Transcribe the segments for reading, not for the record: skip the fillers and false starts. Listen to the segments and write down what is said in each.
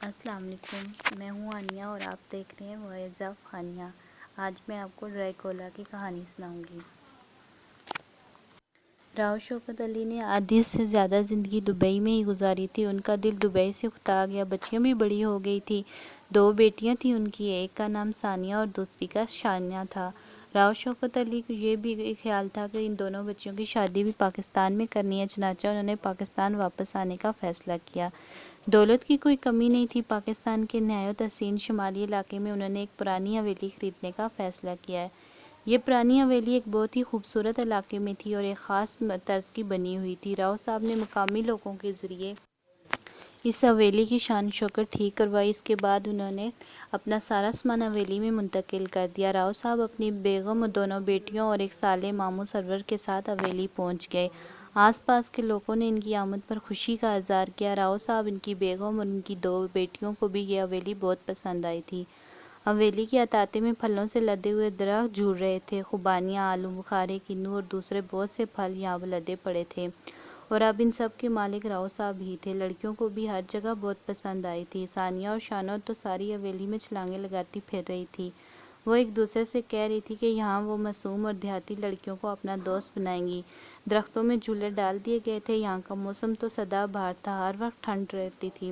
السلام علیکم، میں ہوں انیا اور آپ دیکھ رہے ہیں وائز آف خانیہ۔ آج میں آپ کو ڈریکولا کی کہانی سناؤں گی۔ راؤ شوکت علی نے آدھی سے زیادہ زندگی دبئی میں ہی گزاری تھی۔ ان کا دل دبئی سے اکتا گیا، بچیاں بھی بڑی ہو گئی تھی۔ 2 بیٹیاں تھیں ان کی، ایک کا نام ثانیہ اور دوسری کا شانیہ تھا۔ راؤ شوکت علی کو یہ بھی خیال تھا کہ ان دونوں بچیوں کی شادی بھی پاکستان میں کرنی ہے، چنانچہ انہوں نے پاکستان واپس آنے کا فیصلہ کیا۔ دولت کی کوئی کمی نہیں تھی۔ پاکستان کے نہایت حسین شمالی علاقے میں انہوں نے ایک پرانی حویلی خریدنے کا فیصلہ کیا ہے۔ یہ پرانی حویلی ایک بہت ہی خوبصورت علاقے میں تھی اور ایک خاص طرز کی بنی ہوئی تھی۔ راؤ صاحب نے مقامی لوگوں کے ذریعے اس حویلی کی شان و شوکت ٹھیک کروائی۔ اس کے بعد انہوں نے اپنا سارا سامان حویلی میں منتقل کر دیا۔ راؤ صاحب اپنی بیگم، 2 بیٹیوں اور ایک سالے ماموں سرور کے ساتھ حویلی پہنچ گئے۔ آس پاس کے لوگوں نے ان کی آمد پر خوشی کا اظہار کیا۔ راؤ صاحب، ان کی بیگم اور ان کی 2 بیٹیوں کو بھی یہ حویلی بہت پسند آئی تھی۔ حویلی کے احاطے میں پھلوں سے لدے ہوئے درخت جھول رہے تھے۔ خوبانیاں، آلو بخارے، کنو اور دوسرے بہت سے پھل یہاں لدے پڑے تھے اور اب ان سب کے مالک راؤ صاحب ہی تھے۔ لڑکیوں کو بھی ہر جگہ بہت پسند آئی تھی۔ ثانیہ اور شانو تو ساری حویلی میں چھلانگیں لگاتی پھر رہی تھی۔ وہ ایک دوسرے سے کہہ رہی تھی کہ یہاں وہ معصوم اور دیہاتی لڑکیوں کو اپنا دوست بنائیں گی۔ درختوں میں جھولے ڈال دیے گئے تھے۔ یہاں کا موسم تو سدا بہار تھا، ہر وقت ٹھنڈ رہتی تھی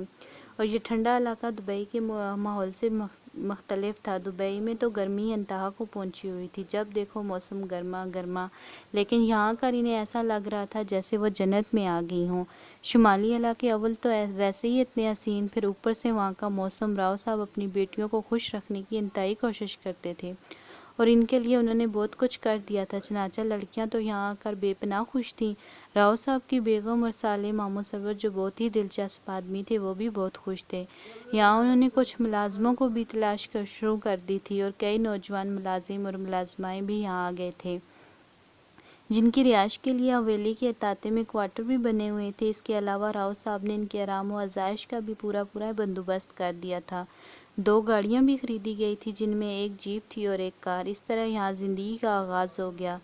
اور یہ ٹھنڈا علاقہ دبئی کے ماحول سے مختلف تھا۔ دبئی میں تو گرمی انتہا کو پہنچی ہوئی تھی، جب دیکھو موسم گرما گرما، لیکن یہاں کر انہیں ایسا لگ رہا تھا جیسے وہ جنت میں آ گئی ہوں۔ شمالی علاقے اول تو ویسے ہی اتنے حسین، پھر اوپر سے وہاں کا موسم۔ راؤ صاحب اپنی بیٹیوں کو خوش رکھنے کی انتہائی کوشش کرتے تھے اور ان کے لیے انہوں نے بہت کچھ کر دیا تھا، چنانچہ لڑکیاں تو یہاں آ کر بے پناہ خوش تھیں۔ راؤ صاحب کی بیگم اور سالے ماموں سرور جو بہت ہی دلچسپ آدمی تھے، وہ بھی بہت خوش تھے۔ یہاں انہوں نے کچھ ملازموں کو بھی تلاش شروع کر دی تھی اور کئی نوجوان ملازم اور ملازمائیں بھی یہاں آ گئے تھے، جن کی رہائش کے لیے حویلی کے احاطے میں کوارٹر بھی بنے ہوئے تھے۔ اس کے علاوہ راؤ صاحب نے ان کے آرام و آسائش کا بھی پورا بندوبست کر دیا تھا۔ 2 گاڑیاں بھی خریدی گئی تھی، جن میں ایک جیپ تھی اور ایک کار۔ اس طرح یہاں زندگی کا آغاز ہو گیا۔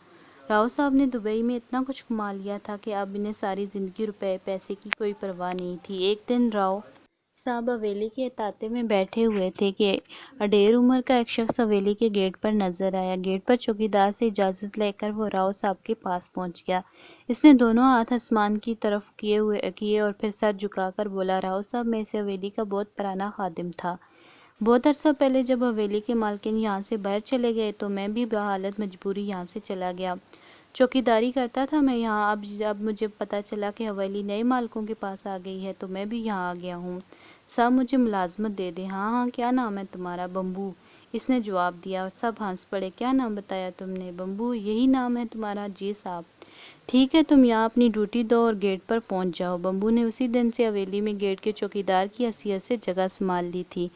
راؤ صاحب نے دبئی میں اتنا کچھ کما لیا تھا کہ اب انہیں ساری زندگی روپے پیسے کی کوئی پرواہ نہیں تھی۔ ایک دن راؤ صاحب حویلی کے احاطے میں بیٹھے ہوئے تھے کہ اڈیر عمر کا ایک شخص حویلی کے گیٹ پر نظر آیا۔ گیٹ پر چوکیدار سے اجازت لے کر وہ راؤ صاحب کے پاس پہنچ گیا۔ اس نے دونوں ہاتھ آسمان کی طرف کیے اور پھر سر جھکا کر بولا، راؤ صاحب، میں اس حویلی کا بہت پرانا خادم تھا۔ بہت عرصہ پہلے جب حویلی کے مالکین یہاں سے باہر چلے گئے تو میں بھی بحالت مجبوری یہاں سے چلا گیا۔ چوکیداری کرتا تھا میں یہاں۔ اب مجھے پتہ چلا کہ حویلی نئے مالکوں کے پاس آ گئی ہے تو میں بھی یہاں آ گیا ہوں۔ صاحب مجھے ملازمت دے دیں۔ ہاں ہاں، کیا نام ہے تمہارا؟ بمبو، اس نے جواب دیا اور سب ہنس پڑے۔ کیا نام بتایا تم نے؟ بمبو، یہی نام ہے تمہارا؟ جی صاحب۔ ٹھیک ہے، تم یہاں اپنی ڈیوٹی دو اور گیٹ پر پہنچ جاؤ۔ بمبو نے اسی دن سے حویلی میں گیٹ کے چوکیدار کی حیثیت سے جگہ سنبھال لی تھی۔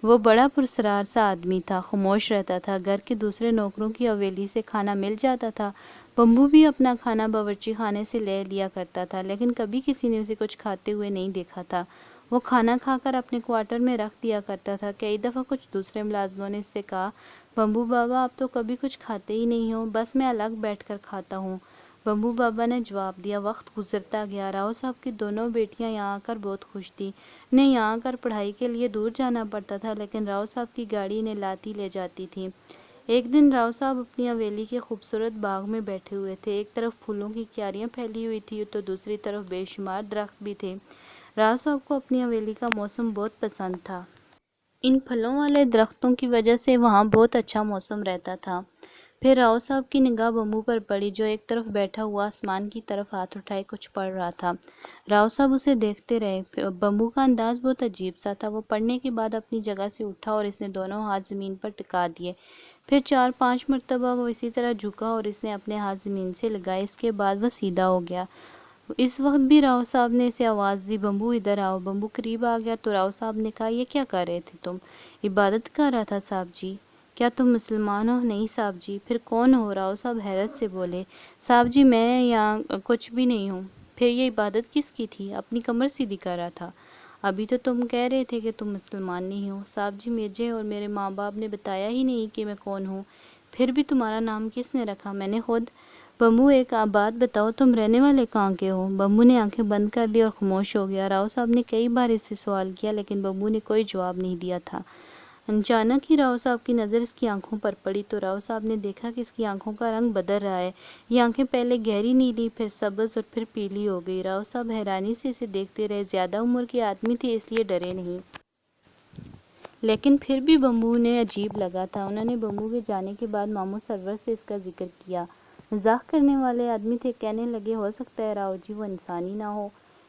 وہ بڑا پراسرار سا آدمی تھا، خاموش رہتا تھا۔ گھر کے دوسرے نوکروں کی حویلی سے کھانا مل جاتا تھا۔ بمبو بھی اپنا کھانا باورچی خانے سے لے لیا کرتا تھا، لیکن کبھی کسی نے اسے کچھ کھاتے ہوئے نہیں دیکھا تھا۔ وہ کھانا کھا کر اپنے کوارٹر میں رکھ دیا کرتا تھا۔ کئی دفعہ کچھ دوسرے ملازموں نے اس سے کہا، بمبو بابا، آپ تو کبھی کچھ کھاتے ہی نہیں ہو، بس میں الگ بیٹھ کر کھاتا ہوں۔ بمبو بابا نے جواب دیا۔ وقت گزرتا گیا۔ راؤ صاحب کی 2 بیٹیاں یہاں آ کر بہت خوش تھیں۔ انہیں یہاں آ کر پڑھائی کے لیے دور جانا پڑتا تھا، لیکن راؤ صاحب کی گاڑی انہیں لاتی لے جاتی تھی۔ ایک دن راؤ صاحب اپنی حویلی کے خوبصورت باغ میں بیٹھے ہوئے تھے۔ ایک طرف پھولوں کی کیاریاں پھیلی ہوئی تھیں تو دوسری طرف بے شمار درخت بھی تھے۔ راؤ صاحب کو اپنی حویلی کا موسم بہت پسند تھا۔ ان پھلوں والے درختوں کی وجہ سے وہاں بہت اچھا موسم رہتا تھا۔ پھر راؤ صاحب کی نگاہ بمبو پر پڑی، جو ایک طرف بیٹھا ہوا آسمان کی طرف ہاتھ اٹھائے کچھ پڑھ رہا تھا۔ راؤ صاحب اسے دیکھتے رہے۔ بمبو کا انداز بہت عجیب سا تھا۔ وہ پڑھنے کے بعد اپنی جگہ سے اٹھا اور اس نے دونوں ہاتھ زمین پر ٹکا دیے۔ پھر 4-5 مرتبہ وہ اسی طرح جھکا اور اس نے اپنے ہاتھ زمین سے لگائے۔ اس کے بعد وہ سیدھا ہو گیا۔ اس وقت بھی راؤ صاحب نے اسے آواز دی، بمبو ادھر آؤ۔ بمبو قریب آ گیا تو راؤ صاحب نے کہا، یہ کیا کر رہے تھے تم؟ عبادت کر رہا تھا صاحب جی۔ کیا تم مسلمان ہو؟ نہیں صاحب جی۔ پھر کون ہو؟ راؤ صاحب حیرت سے بولے، صاحب جی میں یہاں کچھ بھی نہیں ہوں۔ پھر یہ عبادت کس کی تھی؟ اپنی کمر سیدھی کر رہا تھا۔ ابھی تو تم کہہ رہے تھے کہ تم مسلمان نہیں ہو۔ صاحب جی مجھے اور میرے ماں باپ نے بتایا ہی نہیں کہ میں کون ہوں۔ پھر بھی تمہارا نام کس نے رکھا؟ میں نے خود۔ بمبو ایک بات بتاؤ، تم رہنے والے کہاں کے ہو؟ بمبو نے آنکھیں بند کر لی اور خاموش ہو گیا۔ راؤ صاحب نے کئی بار اس سے سوال کیا لیکن بمبو نے کوئی جواب نہیں دیا تھا۔ اچانک ہی راؤ صاحب کی نظر اس کی آنکھوں پر پڑی تو راؤ صاحب نے دیکھا کہ اس کی آنکھوں کا رنگ بدل رہا ہے۔ یہ آنکھیں پہلے گہری نیلی، پھر سبز اور پھر پیلی ہو گئی۔ راؤ صاحب حیرانی سے اسے دیکھتے رہے۔ زیادہ عمر کے آدمی تھے اس لیے ڈرے نہیں، لیکن پھر بھی بمبو نے عجیب لگا تھا۔ انہوں نے بمبو کے جانے کے بعد ماموں سرور سے اس کا ذکر کیا۔ مزاح کرنے والے آدمی تھے، کہنے لگے ہو سکتا ہے راؤ جی وہ انسان ہی نہ ہو۔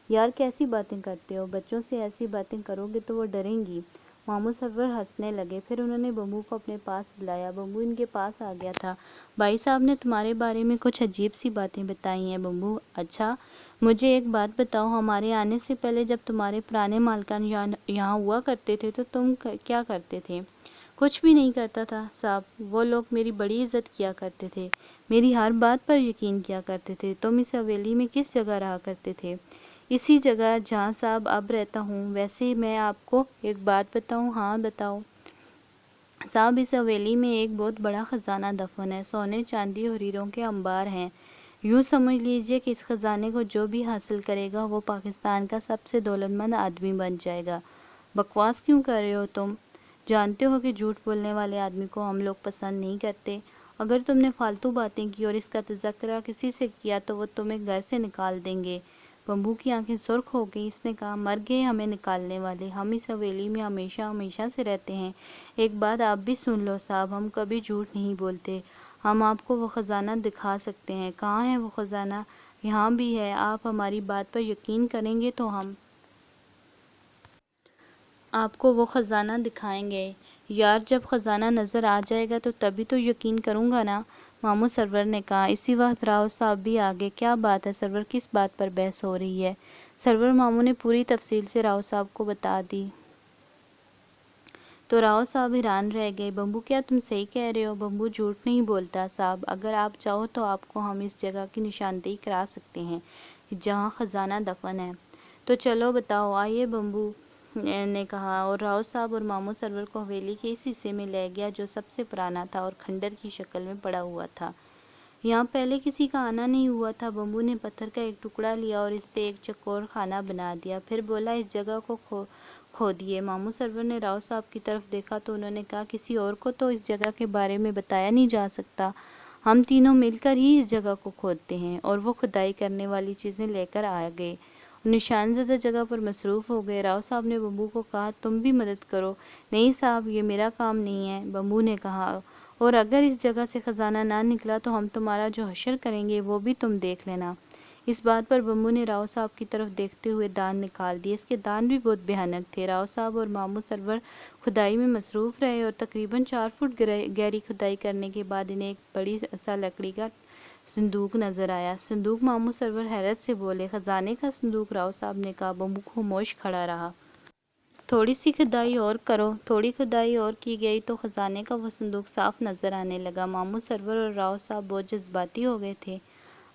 یار کیسی باتیں کرتے ہو، بچوں سے ایسی باتیں کرو گے تو وہ ڈریں گی۔ ماموں سرور ہنسنے لگے، پھر انہوں نے بمبو کو اپنے پاس بلایا۔ بمبو ان کے پاس آ گیا تھا۔ بھائی صاحب نے تمہارے بارے میں کچھ عجیب سی باتیں بتائی ہیں بمبو۔ اچھا، مجھے ایک بات بتاؤ، ہمارے آنے سے پہلے جب تمہارے پرانے مالکان یہاں ہوا کرتے تھے تو تم کیا کرتے تھے؟ کچھ بھی نہیں کرتا تھا صاحب، وہ لوگ میری بڑی عزت کیا کرتے تھے، میری ہر بات پر یقین کیا کرتے تھے۔ تم اس حویلی میں کس جگہ رہا کرتے تھے؟ اسی جگہ جہاں صاحب اب رہتا ہوں۔ ویسے میں آپ کو ایک بات بتاؤں؟ ہاں بتاؤ صاحب، اس حویلی میں ایک بہت بڑا خزانہ دفن ہے، سونے چاندی اور ہیروں کے انبار ہیں۔ یوں سمجھ لیجئے کہ اس خزانے کو جو بھی حاصل کرے گا وہ پاکستان کا سب سے دولت مند آدمی بن جائے گا۔ بکواس کیوں کر رہے ہو تم؟ جانتے ہو کہ جھوٹ بولنے والے آدمی کو ہم لوگ پسند نہیں کرتے۔ اگر تم نے فالتو باتیں کی اور اس کا تذکرہ کسی سے کیا تو وہ تمہیں گھر سے نکال دیں گے۔ بمبو کی آنکھیں سرخ ہو گئیں۔ اس نے کہا، مر گئے ہمیں نکالنے والے، ہم اس حویلی میں ہمیشہ ہمیشہ سے رہتے ہیں۔ ایک بات آپ بھی سن لو صاحب، ہم کبھی جھوٹ نہیں بولتے، ہم آپ کو وہ خزانہ دکھا سکتے ہیں۔ کہاں ہے وہ خزانہ؟ یہاں بھی ہے، آپ ہماری بات پر یقین کریں گے تو ہم آپ کو وہ خزانہ دکھائیں گے۔ یار جب خزانہ نظر آ جائے گا تو تبھی تو یقین کروں گا نا، ماموں سرور نے کہا۔ اسی وقت راؤ صاحب بھی آگے۔ کیا بات ہے سرور، کس بات پر بحث ہو رہی ہے؟ سرور ماموں نے پوری تفصیل سے راؤ صاحب کو بتا دی تو راؤ صاحب حیران رہ گئے۔ بمبو کیا تم صحیح کہہ رہے ہو؟ بمبو جھوٹ نہیں بولتا صاحب، اگر آپ چاہو تو آپ کو ہم اس جگہ کی نشاندہی کرا سکتے ہیں جہاں خزانہ دفن ہے۔ تو چلو بتاؤ، آئیے بمبو نے کہا، اور راؤ صاحب اور ماموں سرور کو حویلی کے اس حصے میں لے گیا جو سب سے پرانا تھا اور کھنڈر کی شکل میں پڑا ہوا تھا۔ یہاں پہلے کسی کا آنا نہیں ہوا تھا۔ بمبو نے پتھر کا ایک ٹکڑا لیا اور اس سے ایک چوکور خانہ بنا دیا، پھر بولا اس جگہ کو کھودیے۔ ماموں سرور نے راؤ صاحب کی طرف دیکھا تو انہوں نے کہا، کسی اور کو تو اس جگہ کے بارے میں بتایا نہیں جا سکتا، ہم تینوں مل کر ہی اس جگہ کو کھودتے ہیں۔ اور وہ کھدائی کرنے والی چیزیں لے کر آ گئے اور نشان زدہ جگہ پر مصروف ہو گئے۔ راؤ صاحب نے بمبو کو کہا، تم بھی مدد کرو۔ نہیں صاحب، یہ میرا کام نہیں ہے، بمبو نے کہا، اور اگر اس جگہ سے خزانہ نہ نکلا تو ہم تمہارا جو حشر کریں گے وہ بھی تم دیکھ لینا۔ اس بات پر بمبو نے راؤ صاحب کی طرف دیکھتے ہوئے دان نکال دیے۔ اس کے دان بھی بہت بھیانک تھے۔ راؤ صاحب اور ماموں سرور کھدائی میں مصروف رہے اور تقریباً 4 فٹ گہری کھدائی کرنے کے بعد انہیں ایک بڑی سا لکڑی کا صندوق نظر آیا۔ صندوق؟ ماموں سرور حیرت سے بولے۔ خزانے کا صندوق، راؤ صاحب نے کہا۔ بمبو خاموش کھڑا رہا۔ تھوڑی سی کھدائی اور کرو۔ تھوڑی کھدائی اور کی گئی تو خزانے کا وہ صندوق صاف نظر آنے لگا۔ ماموں سرور اور راؤ صاحب بہت جذباتی ہو گئے تھے۔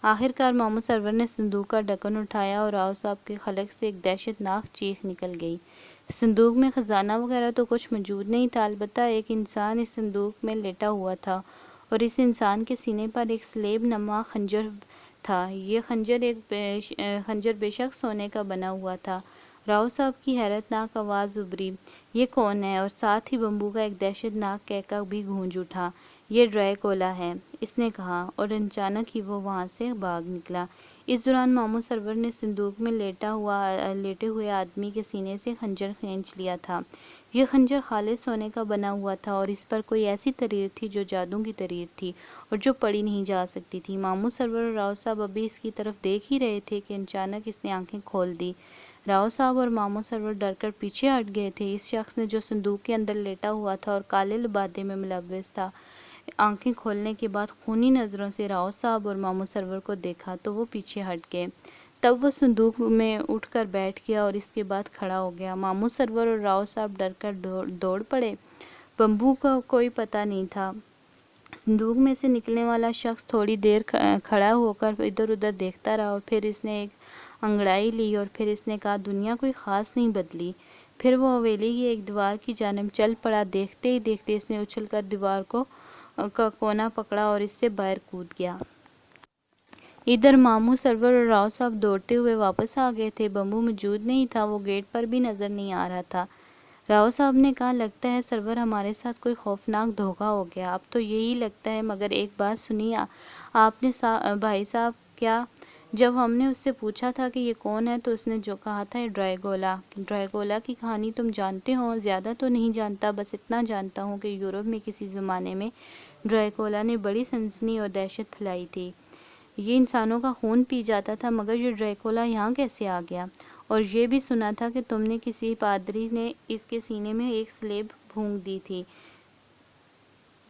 آخرکار ماموں سرور نے صندوق کا ڈھکن اٹھایا اور راؤ صاحب کے حلق سے ایک دہشت ناک چیخ نکل گئی۔ صندوق میں خزانہ وغیرہ تو کچھ موجود نہیں تھا، البتہ ایک انسان اس صندوق میں لیٹا ہوا تھا اور اس انسان کے سینے پر ایک سلیب نما خنجر تھا۔ یہ خنجر بے شک سونے کا بنا ہوا تھا۔ راؤ صاحب کی حیرت ناک آواز ابھری، یہ کون ہے؟ اور ساتھ ہی بمبو کا ایک دہشت ناک کہکہ بھی گونج اٹھا، یہ ڈریکولا ہے، اس نے کہا، اور اچانک ہی وہ وہاں سے بھاگ نکلا۔ اس دوران ماموں سرور نے صندوق میں لیٹے ہوئے آدمی کے سینے سے خنجر کھینچ لیا تھا۔ یہ خنجر خالص سونے کا بنا ہوا تھا اور اس پر کوئی ایسی تحریر تھی جو جادو کی تحریر تھی اور جو پڑھی نہیں جا سکتی تھی۔ ماموں سرور اور راؤ صاحب ابھی اس کی طرف دیکھ ہی رہے تھے کہ اچانک اس نے آنکھیں کھول دی۔ راؤ صاحب اور ماموں سرور ڈر کر پیچھے ہٹ گئے تھے۔ اس شخص نے جو صندوق کے اندر لیٹا ہوا تھا اور کالے لبادے میں ملوث تھا، آنکھیں کھولنے کے بعد خونی نظروں سے راؤ صاحب اور ماموں سرور کو دیکھا تو وہ پیچھے ہٹ گئے۔ تب وہ صندوق میں اٹھ کر بیٹھ گیا اور اس کے بعد کھڑا ہو گیا۔ ماموں سرور اور راؤ صاحب ڈر کر دوڑ پڑے۔ بمبو کا کوئی پتہ نہیں تھا۔ صندوق میں سے نکلنے والا شخص تھوڑی دیر کھڑا ہو کر ادھر ادھر دیکھتا رہا اور پھر اس نے ایک انگڑائی لی اور پھر اس نے کہا، دنیا کوئی خاص نہیں بدلی۔ پھر وہ حویلی کی ایک دیوار کی جانب چل پڑا۔ دیکھتے ہی دیکھتے اس نے اچھل کر دیوار کا کونا پکڑا اور اس سے باہر کود گیا۔ ادھر ماموں سرور اور راؤ صاحب دوڑتے ہوئے واپس آ گئے تھے۔ بمبو موجود نہیں تھا، وہ گیٹ پر بھی نظر نہیں آ رہا تھا۔ راؤ صاحب نے کہا لگتا ہے سرور ہمارے ساتھ کوئی خوفناک دھوکہ ہو گیا، اب تو یہی لگتا ہے، مگر ایک بات سنیے آپ نے بھائی صاحب کیا؟ جب ہم نے اس سے پوچھا تھا کہ یہ کون ہے تو اس نے جو کہا تھا یہ ڈریگولا۔ ڈریگولا کی کہانی تم جانتے ہو؟ زیادہ تو نہیں جانتا، بس اتنا جانتا ہوں کہ یورپ میں کسی زمانے میں ڈریگولا نے بڑی سنسنی اور دہشت پھیلائی تھی۔ یہ انسانوں کا خون پی جاتا تھا، مگر یہ ڈریکولا یہاں کیسے آ گیا؟ اور یہ بھی سنا تھا کہ تم نے کسی پادری نے اس کے سینے میں ایک سلیب پھونک دی تھی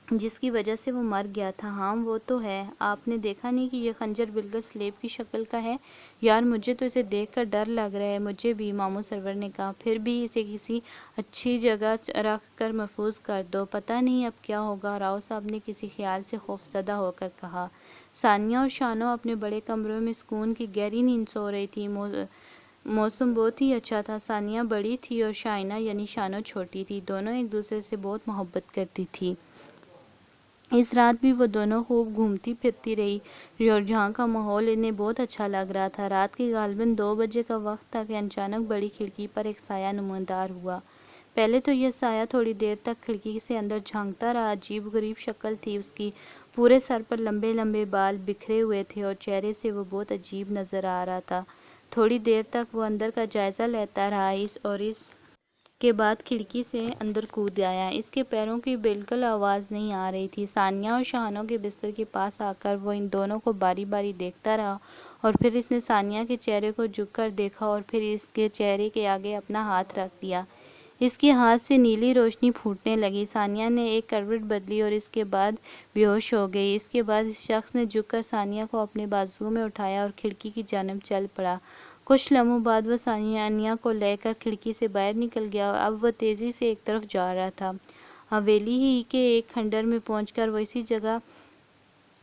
جس کی وجہ سے وہ مر گیا تھا۔ ہاں وہ تو ہے۔ آپ نے دیکھا نہیں کہ یہ خنجر بالکل سلیب کی شکل کا ہے؟ یار مجھے تو اسے دیکھ کر ڈر لگ رہا ہے۔ مجھے بھی، ماموں سرور نے کہا۔ پھر بھی اسے کسی اچھی جگہ رکھ کر محفوظ کر دو، پتہ نہیں اب کیا ہوگا، راؤ صاحب نے کسی خیال سے خوفزدہ ہو کر کہا۔ ثانیہ اور شانو اپنے بڑے کمروں میں سکون کی گہری نیند سو رہی تھی۔ موسم بہت ہی اچھا تھا۔ ثانیہ بڑی تھی اور شائنہ یعنی شانو چھوٹی تھی۔ دونوں ایک دوسرے سے بہت محبت کرتی تھی۔ اس رات بھی وہ دونوں خوب گھومتی پھرتی رہی اور یہاں کا ماحول انہیں بہت اچھا لگ رہا تھا۔ رات کے غالباً 2 بجے کا وقت تھا کہ اچانک بڑی کھڑکی پر ایک سایہ نمودار ہوا۔ پہلے تو یہ سایہ تھوڑی دیر تک کھڑکی سے اندر جھانکتا رہا۔ عجیب و غریب شکل تھی اس کی، پورے سر پر لمبے لمبے بال بکھرے ہوئے تھے اور چہرے سے وہ بہت عجیب نظر آ رہا تھا۔ تھوڑی دیر تک وہ اندر کا جائزہ لیتا رہا، اس کے بعد کھڑکی سے اندر کود آیا۔ اس کے پیروں کی بالکل آواز نہیں آ رہی تھی۔ ثانیہ اور شانو کے بستر کے پاس آ کر وہ ان دونوں کو باری باری دیکھتا رہا اور پھر اس نے ثانیہ کے چہرے کو جھک کر دیکھا اور پھر اس کے چہرے کے آگے اپنا ہاتھ رکھ دیا۔ اس کے ہاتھ سے نیلی روشنی پھوٹنے لگی۔ ثانیہ نے ایک کروٹ بدلی اور اس کے بعد بے ہوش ہو گئی۔ اس کے بعد اس شخص نے جھک کر ثانیہ کو اپنے بازو میں اٹھایا اور کھڑکی کی جانب چل پڑا۔ کچھ لمحوں بعد وہ ثانیہ کو لے کر کھڑکی سے باہر نکل گیا اور اب وہ تیزی سے ایک طرف جا رہا تھا۔ حویلی ہی کے ایک کھنڈر میں پہنچ کر وہ اسی جگہ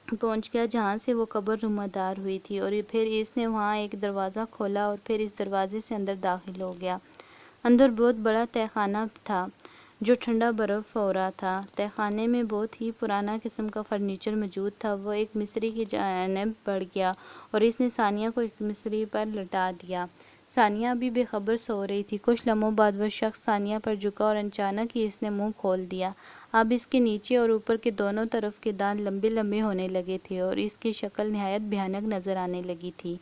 پہنچ گیا جہاں سے وہ قبر نمودار ہوئی تھی اور پھر اس نے وہاں ایک دروازہ کھولا اور پھر اس دروازے سے اندر داخل ہو گیا۔ اندر بہت بڑا تہہ خانہ تھا جو ٹھنڈا برف ہو رہا تھا۔ تہہ خانے میں بہت ہی پرانا قسم کا فرنیچر موجود تھا۔ وہ ایک مصری کی جانب بڑھ گیا اور اس نے ثانیہ کو ایک مصری پر لٹا دیا۔ ثانیہ ابھی بے خبر سو رہی تھی۔ کچھ لمحوں بعد وہ شخص ثانیہ پر جھکا اور اچانک ہی اس نے منہ کھول دیا۔ اب اس کے نیچے اور اوپر کے دونوں طرف کے دانت لمبے لمبے ہونے لگے تھے اور اس کی شکل نہایت بھیانک نظر آنے لگی تھی۔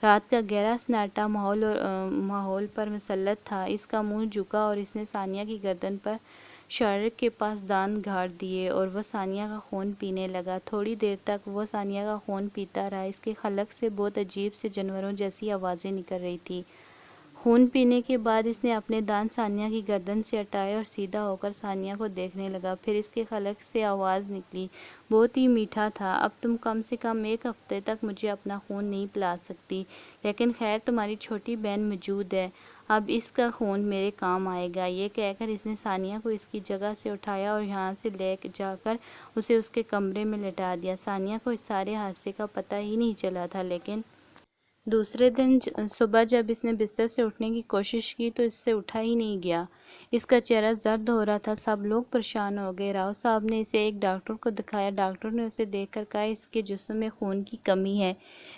رات کا گہرا سناٹا ماحول پر مسلط تھا۔ اس کا منہ جھکا اور اس نے ثانیہ کی گردن پر شارک کے پاس دانت گاڑ دیے اور وہ ثانیہ کا خون پینے لگا۔ تھوڑی دیر تک وہ ثانیہ کا خون پیتا رہا۔ اس کے حلق سے بہت عجیب سے جانوروں جیسی آوازیں نکل رہی تھیں۔ خون پینے کے بعد اس نے اپنے دانت ثانیہ کی گردن سے ہٹائے اور سیدھا ہو کر ثانیہ کو دیکھنے لگا۔ پھر اس کے حلق سے آواز نکلی، بہت ہی میٹھا تھا، اب تم کم سے کم 1 ہفتے تک مجھے اپنا خون نہیں پلا سکتی، لیکن خیر تمہاری چھوٹی بہن موجود ہے، اب اس کا خون میرے کام آئے گا۔ یہ کہہ کر اس نے ثانیہ کو اس کی جگہ سے اٹھایا اور یہاں سے لے جا کر اسے اس کے کمرے میں لٹا دیا۔ ثانیہ کو اس سارے حادثے کا پتہ ہی نہیں چلا تھا، لیکن دوسرے دن صبح جب اس نے بستر سے اٹھنے کی کوشش کی تو اس سے اٹھا ہی نہیں گیا۔ اس کا چہرہ زرد ہو رہا تھا۔ سب لوگ پریشان ہو گئے۔ راؤ صاحب نے اسے ایک ڈاکٹر کو دکھایا۔ ڈاکٹر نے اسے دیکھ کر کہا اس کے جسم میں خون کی کمی ہے۔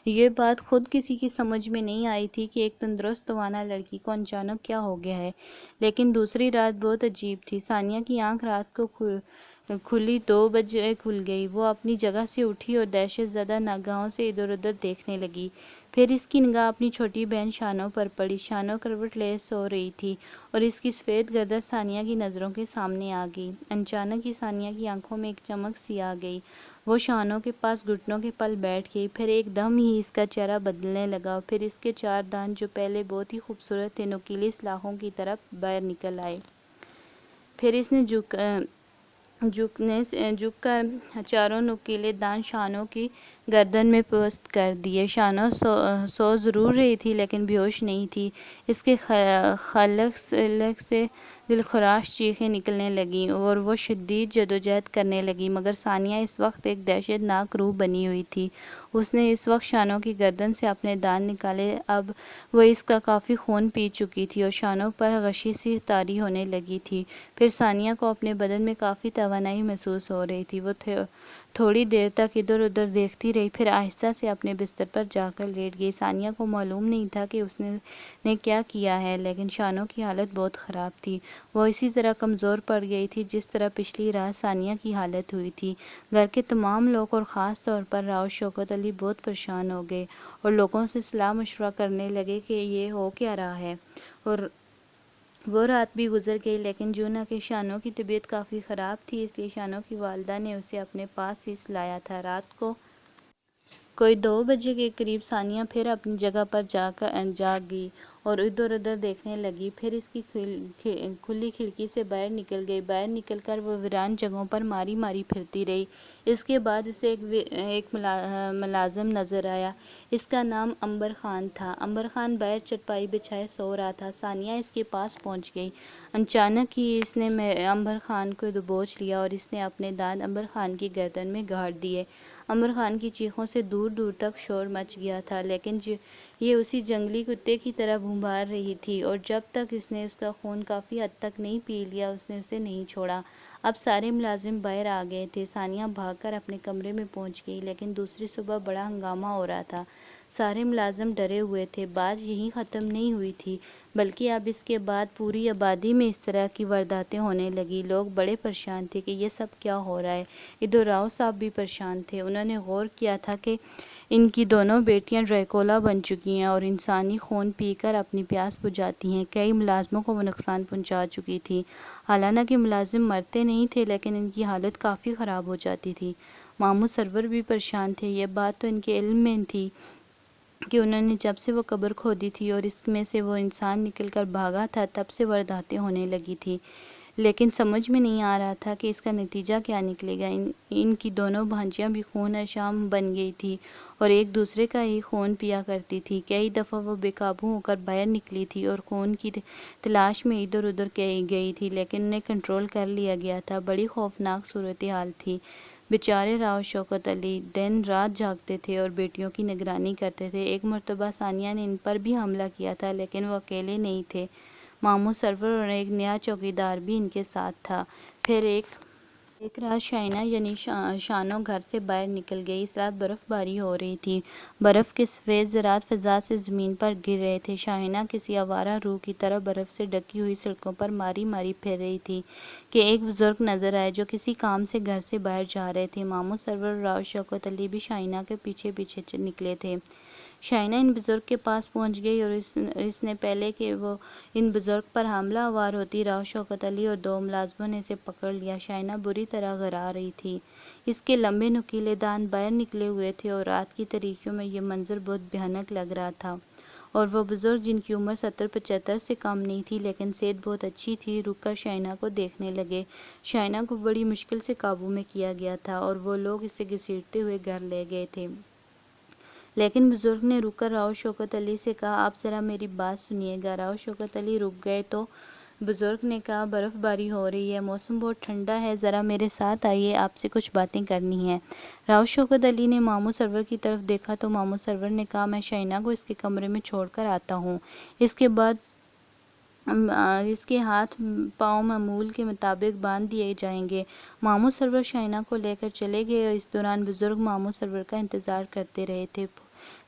یہ بات خود کسی کی سمجھ میں نہیں آئی تھی کہ ایک تندرست توانا لڑکی کو اچانک کیا ہو گیا ہے، لیکن دوسری رات بہت عجیب تھی۔ ثانیہ کی آنکھ رات کو کھلی 2 بجے کھل گئی۔ وہ اپنی جگہ سے اٹھی اور دہشت زدہ نگاہوں سے ادھر ادھر دیکھنے لگی۔ پھر اس کی نگاہ اپنی چھوٹی بہن شانو پر پڑی۔ شانو کروٹ لے سو رہی تھی اور اس کی سفید گردن ثانیہ کی نظروں کے سامنے آ گئی۔ اچانک ہی ثانیہ کی آنکھوں میں ایک چمک سی آ گئی۔ وہ شانو کے پاس گھٹنوں کے بل بیٹھ گئی۔ پھر ایک دم ہی اس کا چہرہ بدلنے لگا اور پھر اس کے 4 دانت جو پہلے بہت ہی خوبصورت تھے نوکیلی سلاخوں کی طرح باہر نکل آئے۔ پھر اس نے جھک کر 4 نوکیلے دانت شانو کی گردن میں پیوست کر دیے۔ شانو سو ضرور رہی تھی لیکن بے ہوش نہیں تھی۔ اس کے حلق سے دلخراش چیخیں نکلنے لگیں اور وہ شدید جدوجہد کرنے لگی، مگر ثانیہ اس وقت ایک دہشت ناک روح بنی ہوئی تھی۔ اس نے اس وقت شانو کی گردن سے اپنے دانت نکالے۔ اب وہ اس کا کافی خون پی چکی تھی اور شانو پر غشی سی طاری ہونے لگی تھی۔ پھر ثانیہ کو اپنے بدن میں کافی توانائی محسوس ہو رہی تھی۔ وہ تھوڑی دیر تک ادھر ادھر دیکھتی رہی، پھر آہستہ سے اپنے بستر پر جا کر لیٹ گئی۔ ثانیہ کو معلوم نہیں تھا کہ اس نے کیا کیا ہے، لیکن شانو کی حالت بہت خراب تھی۔ وہ اسی طرح کمزور پڑ گئی تھی جس طرح پچھلی رات ثانیہ کی حالت ہوئی تھی۔ گھر کے تمام لوگ اور خاص طور پر راؤ شوکت علی بہت پریشان ہو گئے اور لوگوں سے صلاح مشورہ کرنے لگے کہ یہ ہو کیا رہا ہے۔ اور وہ رات بھی گزر گئی، لیکن جو نہ کہ شانو کی طبیعت کافی خراب تھی، اس لیے شانو کی والدہ نے اسے اپنے پاس ہی سلایا تھا۔ رات کو کوئی 2 بجے کے قریب ثانیہ پھر اپنی جگہ پر جاگ گئی اور ادھر ادھر دیکھنے لگی، پھر اس کی کھلی کھڑکی سے باہر نکل گئی۔ باہر نکل کر وہ ویران جگہوں پر ماری ماری پھرتی رہی۔ اس کے بعد اسے ایک ملازم نظر آیا۔ اس کا نام عنبر خان تھا۔ عنبر خان باہر چٹائی بچھائے سو رہا تھا۔ ثانیہ اس کے پاس پہنچ گئی۔ اچانک ہی اس نے عنبر خان کو دبوچ لیا اور اس نے اپنے دانت عنبر خان کی گردن میں گاڑ دیے۔ عنبر خان کی چیخوں سے دور دور تک شور مچ گیا تھا، لیکن یہ اسی جنگلی کتے کی طرح بھونبھار رہی تھی اور جب تک اس نے اس کا خون کافی حد تک نہیں پی لیا اس نے اسے نہیں چھوڑا۔ اب سارے ملازم باہر آ گئے تھے۔ ثانیہ بھاگ کر اپنے کمرے میں پہنچ گئی، لیکن دوسری صبح بڑا ہنگامہ ہو رہا تھا۔ سارے ملازم ڈرے ہوئے تھے۔ بات یہیں ختم نہیں ہوئی تھی، بلکہ اب اس کے بعد پوری آبادی میں اس طرح کی وارداتیں ہونے لگی۔ لوگ بڑے پریشان تھے کہ یہ سب کیا ہو رہا ہے۔ ادھر راؤ صاحب بھی پریشان تھے۔ انہوں نے غور کیا تھا کہ ان کی دونوں بیٹیاں ڈریکولا بن چکی ہیں اور انسانی خون پی کر اپنی پیاس بجھاتی ہیں۔ کئی ملازموں کو وہ نقصان پہنچا چکی تھی۔ حالانکہ ملازم مرتے نہیں تھے، لیکن ان کی حالت کافی خراب ہو جاتی تھی۔ ماموں سرور بھی پریشان تھے۔ یہ بات تو ان کے علم میں تھی کہ انہوں نے جب سے وہ قبر کھودی تھی اور اس میں سے وہ انسان نکل کر بھاگا تھا، تب سے وارداتیں ہونے لگی تھی، لیکن سمجھ میں نہیں آ رہا تھا کہ اس کا نتیجہ کیا نکلے گا۔ ان کی دونوں بھانجیاں بھی خون اشام بن گئی تھی اور ایک دوسرے کا ہی خون پیا کرتی تھی۔ کئی دفعہ وہ بے قابو ہو کر باہر نکلی تھی اور خون کی تلاش میں ادھر ادھر گئی تھی، لیکن انہیں کنٹرول کر لیا گیا تھا۔ بڑی خوفناک صورتحال تھی۔ بیچارے راؤ شوکت علی دن رات جاگتے تھے اور بیٹیوں کی نگرانی کرتے تھے۔ ایک مرتبہ ثانیہ نے ان پر بھی حملہ کیا تھا، لیکن وہ اکیلے نہیں تھے۔ ماموں سرور اور ایک نیا چوکیدار بھی ان کے ساتھ تھا۔ پھر ایک رات شائنہ یعنی شانو گھر سے باہر نکل گئی۔ اس رات برف باری ہو رہی تھی۔ برف کے سفید ذرات فضا سے زمین پر گر رہے تھے۔ شائنہ کسی آوارہ روح کی طرح برف سے ڈھکی ہوئی سڑکوں پر ماری ماری پھر رہی تھی کہ ایک بزرگ نظر آئے جو کسی کام سے گھر سے باہر جا رہے تھے۔ ماموں سرور اور راؤ شوکت علی بھی شائنہ کے پیچھے پیچھے نکلے تھے۔ شائنہ ان بزرگ کے پاس پہنچ گئی اور اس نے پہلے کہ وہ ان بزرگ پر حملہ آور ہوتی، راؤ شوکت علی اور 2 ملازموں نے اسے پکڑ لیا۔ شائنہ بری طرح گھرا رہی تھی۔ اس کے لمبے نوکیلے دانت باہر نکلے ہوئے تھے اور رات کی تاریکیوں میں یہ منظر بہت بھیانک لگ رہا تھا، اور وہ بزرگ جن کی عمر 70-75 سے کم نہیں تھی لیکن صحت بہت اچھی تھی، رک کر شائنہ کو دیکھنے لگے۔ شائنہ کو بڑی مشکل سے قابو میں کیا گیا تھا اور وہ لوگ اسے گھسیٹتے ہوئے گھر لے گئے تھے، لیکن بزرگ نے رک کر راؤ شوکت علی سے کہا، آپ ذرا میری بات سنیے گا۔ راؤ شوکت علی رک گئے تو بزرگ نے کہا، برف باری ہو رہی ہے، موسم بہت ٹھنڈا ہے، ذرا میرے ساتھ آئیے، آپ سے کچھ باتیں کرنی ہیں۔ راؤ شوکت علی نے ماموں سرور کی طرف دیکھا تو ماموں سرور نے کہا، میں شائنہ کو اس کے کمرے میں چھوڑ کر آتا ہوں، اس کے بعد اس کے ہاتھ پاؤں معمول کے مطابق باندھ دیے جائیں گے۔ ماموں سرور شائنہ کو لے کر چلے گئے اور اس دوران بزرگ ماموں سرور کا انتظار کرتے رہے تھے۔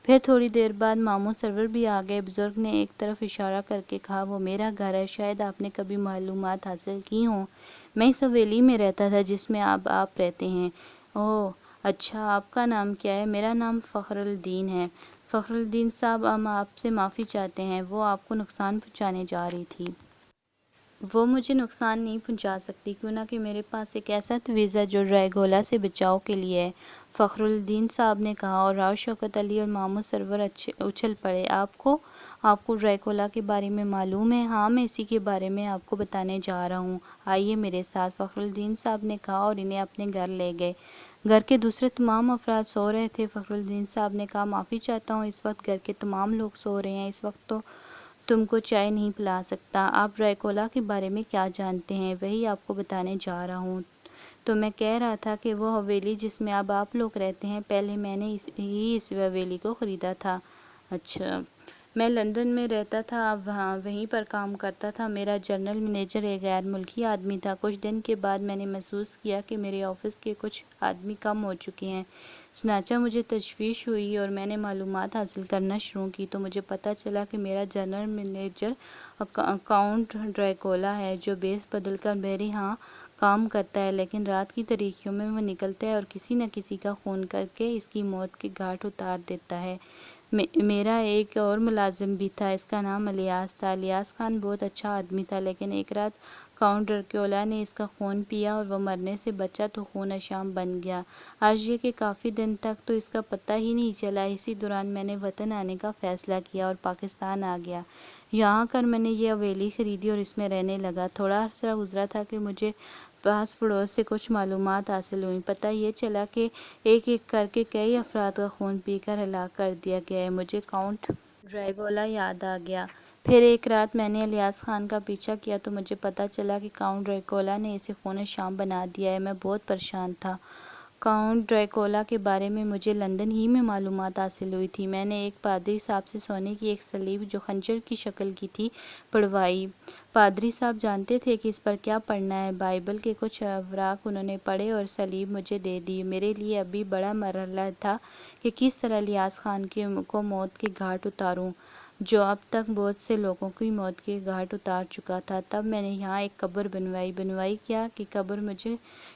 پھر تھوڑی دیر بعد ماموں سرور بھی آ گئے۔ بزرگ نے ایک طرف اشارہ کر کے کہا، وہ میرا گھر ہے، شاید آپ نے کبھی معلومات حاصل کی ہوں، میں اس حویلی میں رہتا تھا جس میں اب آپ رہتے ہیں۔ اوہ اچھا، آپ کا نام کیا ہے؟ میرا نام فخر الدین ہے۔ فخر الدین صاحب، ہم آپ سے معافی چاہتے ہیں، وہ آپ کو نقصان پہنچانے جا رہی تھی۔ وہ مجھے نقصان نہیں پہنچا سکتی، کیوں نہ کہ میرے پاس ایک ایسا تعویذ ہے جو ڈریگولا سے بچاؤ کے لیے ہے، فخر الدین صاحب نے کہا، اور راؤ شوکت علی اور ماموں سرور اچھل پڑے۔ آپ کو ڈریگولا کے بارے میں معلوم ہے؟ ہاں، میں اسی کے بارے میں آپ کو بتانے جا رہا ہوں، آئیے میرے ساتھ، فخر الدین صاحب نے کہا اور انہیں اپنے گھر لے گئے۔ گھر کے دوسرے تمام افراد سو رہے تھے۔ فخر الدین صاحب نے کہا، معافی چاہتا ہوں، اس وقت گھر کے تمام لوگ سو رہے ہیں، اس وقت تو تم کو چائے نہیں پلا سکتا۔ آپ ڈریکولا کے بارے میں کیا جانتے ہیں؟ وہی آپ کو بتانے جا رہا ہوں۔ تو میں کہہ رہا تھا کہ وہ حویلی جس میں آپ لوگ رہتے ہیں، پہلے میں نے ہی اس حویلی کو خریدا تھا۔ اچھا، میں لندن میں رہتا تھا، وہاں وہیں پر کام کرتا تھا۔ میرا جنرل منیجر ایک غیر ملکی آدمی تھا۔ کچھ دن کے بعد میں نے محسوس کیا کہ میرے آفس کے کچھ آدمی کم ہو چکے ہیں۔ چنانچہ مجھے تشویش ہوئی اور میں نے معلومات حاصل کرنا شروع کی تو مجھے پتہ چلا کہ میرا جنرل منیجر کاؤنٹ ڈریکولا ہے، جو بیس بدل کر میرے ہاں کام کرتا ہے، لیکن رات کی تاریکیوں میں وہ نکلتا ہے اور کسی نہ کسی کا خون کر کے اس کی موت کے گھاٹ اتار دیتا ہے۔ میرا ایک اور ملازم بھی تھا، اس کا نام الیاس تھا۔ الیاس خان بہت اچھا آدمی تھا، لیکن ایک رات کاؤنٹ ڈریکولا نے اس کا خون پیا اور وہ مرنے سے بچا تو خون اشام بن گیا۔ آج یہ کہ کافی دن تک تو اس کا پتہ ہی نہیں چلا۔ اسی دوران میں نے وطن آنے کا فیصلہ کیا اور پاکستان آ گیا۔ یہاں آ کر میں نے یہ حویلی خریدی اور اس میں رہنے لگا۔ تھوڑا عرصہ گزرا تھا کہ مجھے پاس پڑوس سے کچھ معلومات حاصل ہوئیں۔ پتہ یہ چلا کہ ایک ایک کر کے کئی افراد کا خون پی کر ہلاک کر دیا گیا ہے۔ مجھے کاؤنٹ ڈریکولا یاد آ گیا۔ پھر ایک رات میں نے الیاس خان کا پیچھا کیا تو مجھے پتہ چلا کہ کاؤنٹ ڈریکولا نے اسے خون شام بنا دیا ہے۔ میں بہت پریشان تھا۔ کاؤنٹ ڈریکولا کے بارے میں مجھے لندن ہی میں معلومات حاصل ہوئی تھی۔ میں نے ایک پادری صاحب سے سونے کی ایک سلیب جو خنجر کی شکل کی تھی پڑھوائی۔ پادری صاحب جانتے تھے کہ اس پر کیا پڑھنا ہے۔ بائبل کے کچھ اوراق انہوں نے پڑھے اور سلیب مجھے دے دی۔ میرے لیے ابھی بڑا مرحلہ تھا کہ کس طرح الیاس خان کو موت کے گھاٹ اتاروں، جو اب تک بہت سے لوگوں کی موت کے گھاٹ اتار چکا تھا۔ تب میں نے یہاں ایک قبر بنوائی کیا کہ قبر مجھے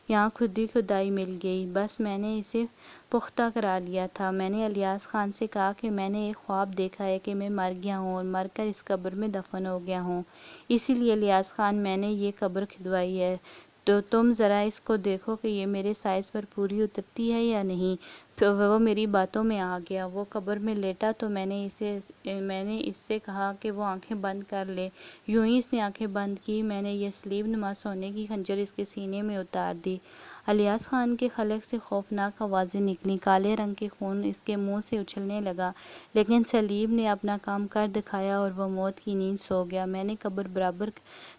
یہاں خود ہی کھدائی مل گئی، بس میں نے اسے پختہ کرا لیا تھا۔ میں نے الیاس خان سے کہا کہ میں نے ایک خواب دیکھا ہے کہ میں مر گیا ہوں اور مر کر اس قبر میں دفن ہو گیا ہوں، اسی لیے الیاس خان میں نے یہ قبر کھدوائی ہے، تو تم ذرا اس کو دیکھو کہ یہ میرے سائز پر پوری اترتی ہے یا نہیں۔ پھر وہ میری باتوں میں آ گیا۔ وہ قبر میں لیٹا تو میں نے اس سے کہا کہ وہ آنکھیں بند کر لے۔ یوں ہی اس نے آنکھیں بند کی۔ میں نے یہ سلیب نما سونے کی خنجر اس کے سینے میں اتار دی۔ الیاس خان کے خلق سے خوفناک آوازیں نکلیں، کالے رنگ کے خون اس کے منہ سے اچھلنے لگا، لیکن سلیب نے اپنا کام کر دکھایا اور وہ موت کی نیند سو گیا۔ میں نے قبر برابر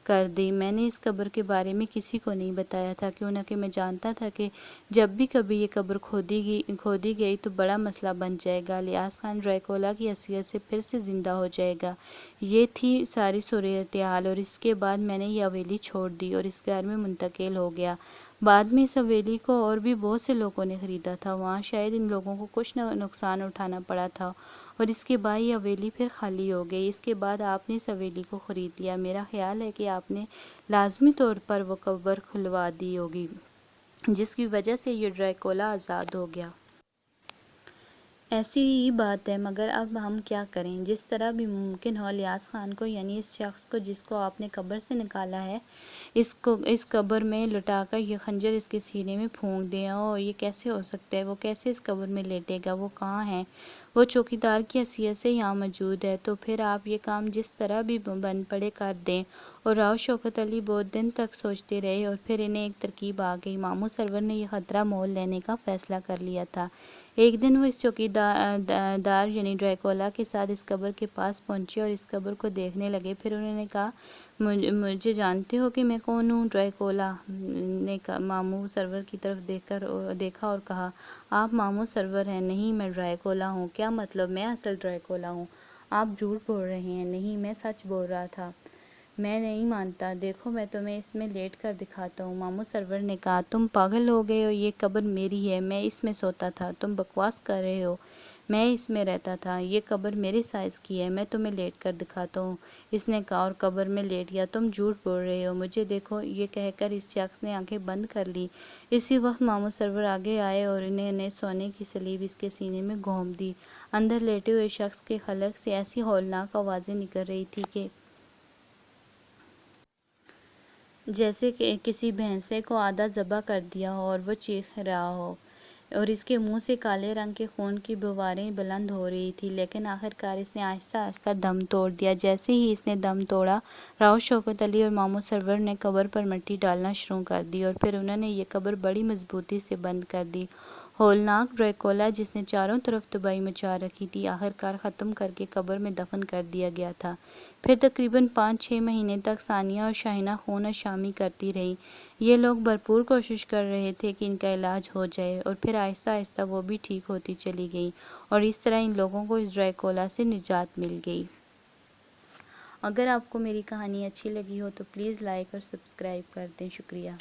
کر دی۔ میں نے اس قبر کے بارے میں کسی کو نہیں بتایا تھا، کیوں نہ کہ میں جانتا تھا کہ جب بھی کبھی یہ قبر کھودی گئی تو بڑا مسئلہ بن جائے گا۔ الیاس خان ڈریکولا کی حیثیت سے پھر سے زندہ ہو جائے گا۔ یہ تھی ساری صورتحال، اور اس کے بعد میں نے یہ حویلی چھوڑ دی اور اس گھر میں منتقل ہو گیا۔ بعد میں اس حویلی کو اور بھی بہت سے لوگوں نے خریدا تھا۔ وہاں شاید ان لوگوں کو کچھ نقصان اٹھانا پڑا تھا اور اس کے بعد یہ حویلی پھر خالی ہو گئی۔ اس کے بعد آپ نے اس حویلی کو خرید لیا۔ میرا خیال ہے کہ آپ نے لازمی طور پر وہ قبر کھلوا دی ہوگی، جس کی وجہ سے یہ ڈریکولا آزاد ہو گیا۔ ایسی ہی بات ہے، مگر اب ہم کیا کریں؟ جس طرح بھی ممکن ہو الیاس خان کو، یعنی اس شخص کو جس کو آپ نے قبر سے نکالا ہے، اس قبر میں لٹا کر یہ خنجر اس کے سینے میں پھونک دیں۔ یہ کیسے ہو سکتا ہے؟ وہ کیسے اس قبر میں لیٹے گا؟ وہ کہاں ہے؟ وہ چوکیدار کی حیثیت سے یہاں موجود ہے۔ تو پھر آپ یہ کام جس طرح بھی بن پڑے کر دیں۔ اور راؤ شوکت علی بہت دن تک سوچتے رہے اور پھر انہیں ایک ترکیب آ گئی۔ ماموں سرور نے یہ خطرہ مول لینے کا فیصلہ کر لیا تھا۔ ایک دن وہ اس چوکیدار یعنی ڈریکولا کے ساتھ اس قبر کے پاس پہنچے اور اس قبر کو دیکھنے لگے۔ پھر انہوں نے کہا، مجھے جانتے ہو کہ میں کون ہوں؟ ڈریکولا نے ماموں سرور کی طرف دیکھا اور کہا، آپ ماموں سرور ہیں؟ نہیں، میں ڈریکولا ہوں۔ کیا مطلب؟ میں اصل ڈریکولا ہوں۔ آپ جھوٹ بول رہے ہیں۔ نہیں، میں سچ بول رہا تھا۔ میں نہیں مانتا۔ دیکھو، میں تمہیں اس میں لیٹ کر دکھاتا ہوں۔ ماموں سرور نے کہا، تم پاگل ہو گئے ہو؟ یہ قبر میری ہے، میں اس میں سوتا تھا۔ تم بکواس کر رہے ہو، میں اس میں رہتا تھا۔ یہ قبر میرے سائز کی ہے، میں تمہیں لیٹ کر دکھاتا ہوں، اس نے کہا اور قبر میں لیٹ گیا۔ تم جھوٹ بول رہے ہو، مجھے دیکھو۔ یہ کہہ کر اس شخص نے آنکھیں بند کر لی۔ اسی وقت ماموں سرور آگے آئے اور انہوں نے سونے کی سلیب اس کے سینے میں گھونپ دی۔ اندر لیٹے ہوئے شخص کے خلق سے ایسی ہولناک آوازیں نکل رہی تھیں کہ جیسے کہ کسی بھینسے کو آدھا ذبح کر دیا ہو اور وہ چیخ رہا ہو، اور اس کے منہ سے کالے رنگ کے خون کی بخاریں بلند ہو رہی تھیں۔ لیکن آخرکار اس نے آہستہ آہستہ دم توڑ دیا۔ جیسے ہی اس نے دم توڑا، راؤ شوکت علی اور ماموں سرور نے قبر پر مٹی ڈالنا شروع کر دی اور پھر انہوں نے یہ قبر بڑی مضبوطی سے بند کر دی ہولناک ڈریکولا جس نے چاروں طرف تباہی مچا رکھی تھی آخرکار ختم کر کے قبر میں دفن کر دیا گیا تھا۔ پھر تقریباً 5-6 مہینے تک ثانیہ اور شاہینہ خون اشامی کرتی رہی۔ یہ لوگ بھرپور کوشش کر رہے تھے کہ ان کا علاج ہو جائے اور پھر آہستہ آہستہ وہ بھی ٹھیک ہوتی چلی گئیں اور اس طرح ان لوگوں کو اس ڈریکولا سے نجات مل گئی۔ اگر آپ کو میری کہانی اچھی لگی ہو تو پلیز لائک اور سبسکرائب کر دیں۔ شکریہ۔